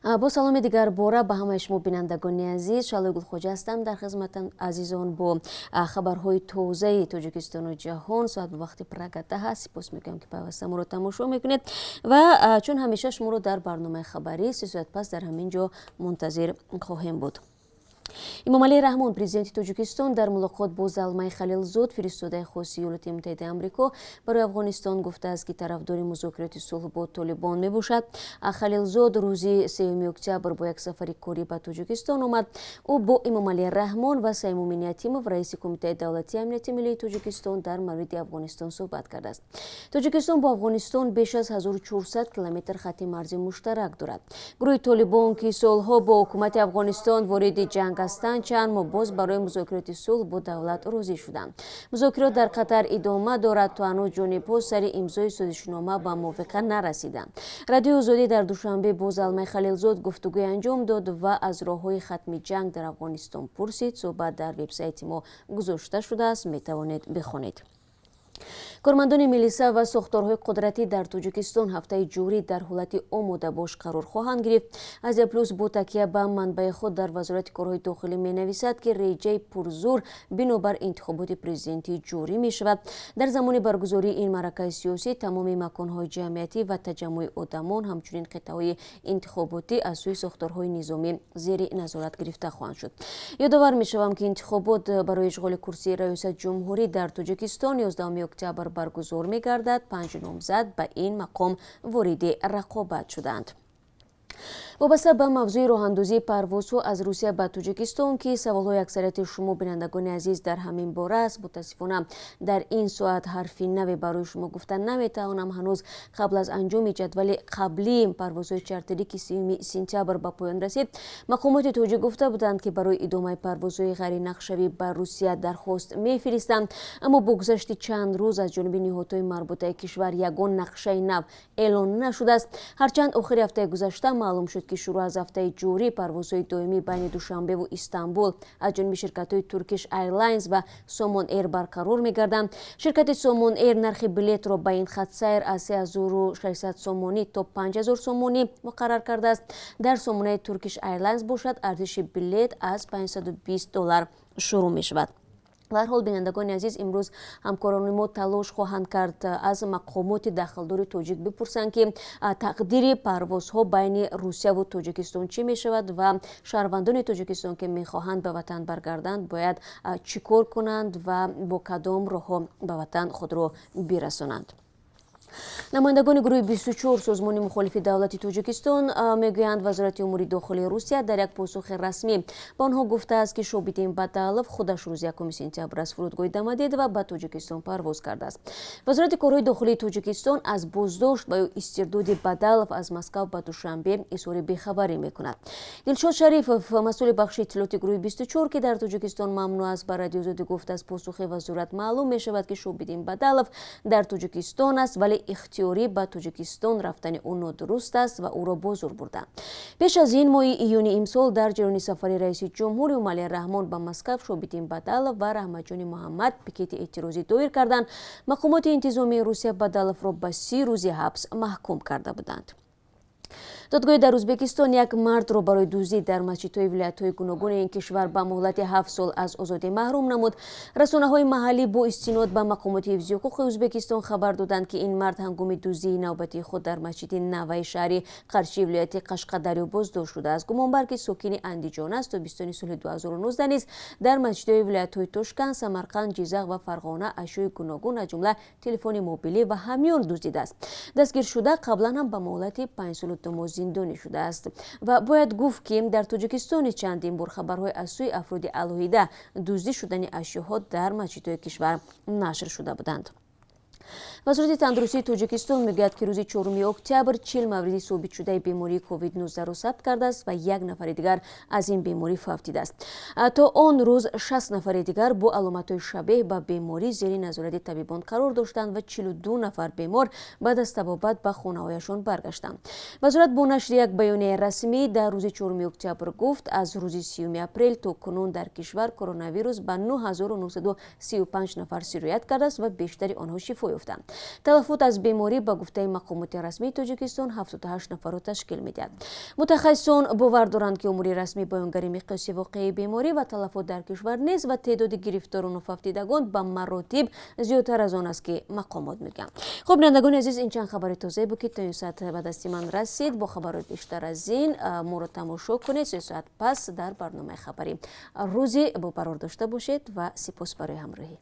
با سلام دیگر باره به همه شما بینندگان عزیز، شالو گلخوجه هستم در خدمت عزیزان با خبرهای تازه تاجیکستان و جهان. ساعت به وقت پرگته هست. سپاس میکنم که پیوسته ما رو تماشا میکنید و چون همیشه شما رو در برنامه خبری 3 ساعت پس در همین جا منتظر خواهیم بود. эмомалии раҳмон президенти тоҷикистон дар мулоқот бо залмаи халилзод фиристодаи хоси иёлоти муттаҳидаи амрико барои афғонистон гуфтааст ки тарафдори музокироти сулҳ бо толибон мебошад. халилзод рӯзи 3 октябр бо як сафари корӣ ба тоҷикистон омад. ӯ бо эмомалии раҳмон ва саимумин ятимов раиси кумитаи давлатии амнияти миллии тоҷикистон дар мавриди афғонистон суҳбат кардааст. тоҷикистон бо афғонистон беш аз 1400 километр хатти марзи муштарак дорад. гурӯҳи толибон ки солҳо бо ҳукумати афғонистон вориди ҷанг ҳастанд, чанд моҳ боз барои музокироти сулҳ бо давлат розӣ шуданд. музокирот дар қатар идома дорад, то ҳанӯз ҷонибҳо сари имзои созишнома ба мувофиқа нарасиданд. радиои озодӣ дар душанбе бо залмаи халилзод гуфтугӯи анҷом дод ва аз роҳҳои хатми ҷанг дар афғонистон пурсид. суҳбат дар вебсайти мо гузошта шудааст, метавонед бихонед. кормандони милиса ва сохторҳои қудратӣ дар тоҷикистон ҳафтаи ҷорӣ дар ҳолати омодабош қарор хоҳанд гирифт. азия плюс бо такя ба манбаи худ дар вазорати корҳои дохилӣ менависад ки реҷаи пурзур бинобар интихоботи президентӣ ҷорӣ мешавад. дар замони баргузории ин маъракаи сиёсӣ тамоми маконҳои ҷамъиятӣ ва таҷаммӯи одамон ҳамчунин қитъаҳои интихоботӣ аз сӯи сохторҳои низомӣ зери назорат гирифта хоҳанд шуд. ёдовар мешавам ки интихобот барои ишғоли курсии раёсатҷумҳурӣ дар тоҷикистон 11 октябр баргузор мегардад. 5 номзад ба ин мақом вориди рақобат шуданд. вобаста ба мавзӯи роҳандозии парвозҳо аз русия ба тоҷикистон ки саволҳои аксарияти шумо бинандагони азиз дар ҳамин бора аст, мутаассифона дар ин соат ҳарфи наве барои шумо гуфта наметавонам. ҳанӯз қабл аз анҷоми ҷадвали қаблии парвозҳои чартерӣ ки 3 сентябр ба поён расид, мақомоти тоҷик гуфта буданд ки барои идомаи парвозҳои ғайринақшавӣ ба русия дархост мефиристанд. аммо бо гузашти чанд рӯз аз ҷониби ниҳодҳои марбутаи кишвар ягон нақшаи нав эълон нашудааст. ҳарчанд охири ҳафтаи гузашта маълум шуд ки шуруъ аз ҳафтаи ҷорӣ парвозҳои доимӣ байни Душанбеву Истанбул аз ҷониби ширкатҳои Turkish Airlines ва Somon Air барқарор мегарданд. ширкати Somon Air нархи билетро ба ин хатсайр аз 3600 сомонӣ то 5000 сомонӣ муқаррар кардааст. дар сомонаи Turkish Airlines бошад арзиши билет аз $520 шурӯъ мешавад. дар ҳол бинандагони азиз, имрӯз ҳамкорони мо талош хоҳанд кард аз мақомоти дахлдори тоҷик бипурсанд ки тақдири парвозҳо байни русияву тоҷикистон чӣ мешавад ва шаҳрвандони тоҷикистон ки мехоҳанд ба ватан баргарданд бояд чӣ кор кунанд ва бо кадом роҳҳо ба ватан худро бирасонанд. намояндагони гурӯҳи 24 созмони мухолифи давлати тоҷикистон мегӯянд вазорати умури дохилии русия дар як посухи расмӣ ба онҳо гуфтааст ки Шобидин Баталов худаш рӯзи 1 сентябр аз фурудгоҳи Домодедово ба тоҷикистон парвоз кардааст. вазорати корҳои дохилии тоҷикистон аз боздошт ва ё истирдоди Бадалов аз Москав ба Душанбе изҳори бехабарӣ мекунад. Дилшод Шарифов, масъули бахши иттилоъоти гурӯҳи 24 ки дар тоҷикистон мамнӯъ аст, ба радиои озодӣ гуфт аз посухи вазорат маълум мешавад ки Шобидин Бадалов дар тоҷикистон аст, вале ихтиёрӣ ба тоҷикистон рафтани ӯ нодуруст аст ва ӯро бозор бурданд. пеш аз ин моҳи июни имсол дар ҷараёни сафари раиси ҷумҳур эмомалии раҳмон ба Москав Шобидин Бадалов ва Раҳматҷони Муҳаммад пикети эътирозӣ доир карданд. мақомоти интизомии Русия Бадаловро ба 30 рӯзи ҳабс маҳкум карда буданд. додгоҳи дар Ӯзбекистон як мардро барои дуздӣ дар масҷидҳои вилоятҳои гуногуни ин кишвар ба муҳлати 7 сол аз озодӣ маҳрум намуд. расонаҳои маҳаллӣ бо истинод ба мақомоти ҳифзи ҳуқуқи Ӯзбекистон хабар доданд ки ин мард ҳангоми дуздии навбатии худ дар масҷиди Наваи шаҳри Қарчи вилояти Қашқадарё боздошт шудааст. гумонбар ки сокини Андиҷон аст, тобистони соли 2019 низ дар масҷидҳои вилоятҳои Тошканд, Самарқанд, Ҷизақ ва Фарғона ашёи гуногун аз ҷумла телефони мобилӣ ва ҳамён дуздидааст. дастгиршуда қаблан ҳам ба муҳлати 5 соли домоз зиндонӣ шудааст. ва бояд гуфт ки дар тоҷикистони чандин бор хабарҳои аз сӯи афроди алоҳида дуздӣ шудани ашёҳо дар масҷидҳои кишвар нашр шуда буданд. вазорати тандурустии тоҷикистон мегӯяд ки рӯзи 4 октябр 40 мавриди собитшудаи бемории COVID-19 сабт кардааст ва 1 нафари дигар аз ин беморӣ фавтидааст. то он рӯз 6 нафари дигар бо аломатҳои шабеҳ ба беморӣ зери назорати табибон қарор доштанд ва 42 нафар бемор баъд аз табобат ба хонаҳояшон баргаштанд. вазорат бо нашри як баёнияи расмӣ дар рӯзи 4 октябр гуфт аз рӯзи 30 апрел то кунун дар кишвар коронавирус ба 9935 нафар сироят кардааст ва бештари онҳо шифо ёфтанд. талафут аз беморӣ ба гуфтаи мақомоти расмии тоҷикистон 78 нафарро ташкил медиҳад. мутахассисон бовар доранд ки умури расмӣ баёнгари миқёси воқеи беморӣ ва талафот дар кишвар нест ва теъдоди гирифторону фавтидагон ба маротиб зиёдтар аз он аст ки мақомот мегӯянд. хуб бинандагони азиз, ин чанд хабари тозае буд ки то ин соат ба дасти ман расид. бо хабарҳои бештар аз ин моро тамошо кунед. 3 соат пас дар барномаи хабарӣ. рӯзи бо қарор дошта бошед ва сипос барои ҳамроҳӣ.